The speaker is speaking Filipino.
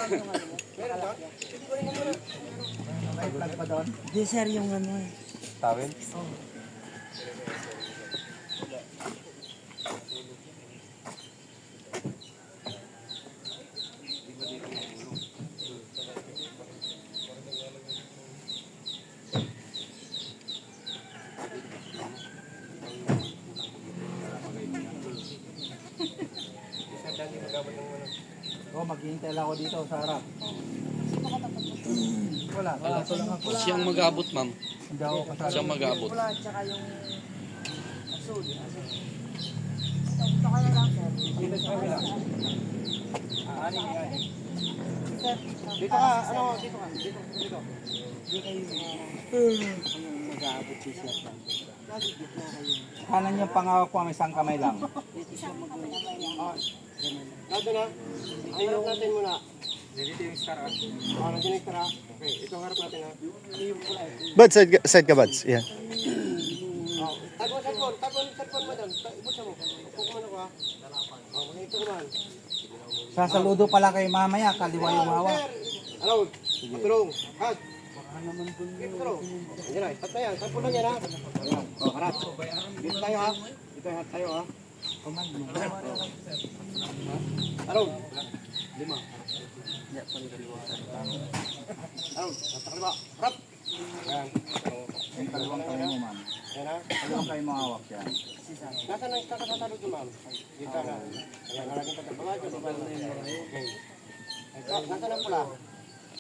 May flag pa doon? Di sir yung ano eh. Tawin? Oh, maghihintay lang ako dito sa harap. Wala, ito lang ako. Siyang mag-abot, ma'am. Hindi ako kasali. Siyang mag-abot. Pula at saka yung asul. Ito kayo lang sir. Dito sa kabila. Ani. Sir, Dito ka, ano, dito ka. Dito. hindi kayo mag-aabot si sir. Lagi gitna kayo. Kanan niya pangawak ko, may isang kamay lang. Dito siya mag-aabot. Nado na. Harap natin muna. Dito yung star. Nandiyan yung tara. Okay, ito harap natin ha. Bud, side ka, Buds. Yeah. Tagpon mo doon. Ibutsa mo. Upo ko man ako ha. Ito naman. Sasaludo pala kay mamaya, kaliwa yung hawak. Ano? Patulong. Hag. Patulong. Yan na. Start na yan. Tagpon lang yan ha. O, harap. Dito tayo ha. Dito tayo ha. Ano? 5. Ano? Sa kaliwa. Harap. Yan. Yung kaliwang kamay mo, ma'am. Yan ha. Kaliwang kayo mga hawak yan. Nasaan ang kakatatalo ko, ma'am? Dito na. Ayan, nalagyan pa sa baba. Okay. Nasaan ang pula?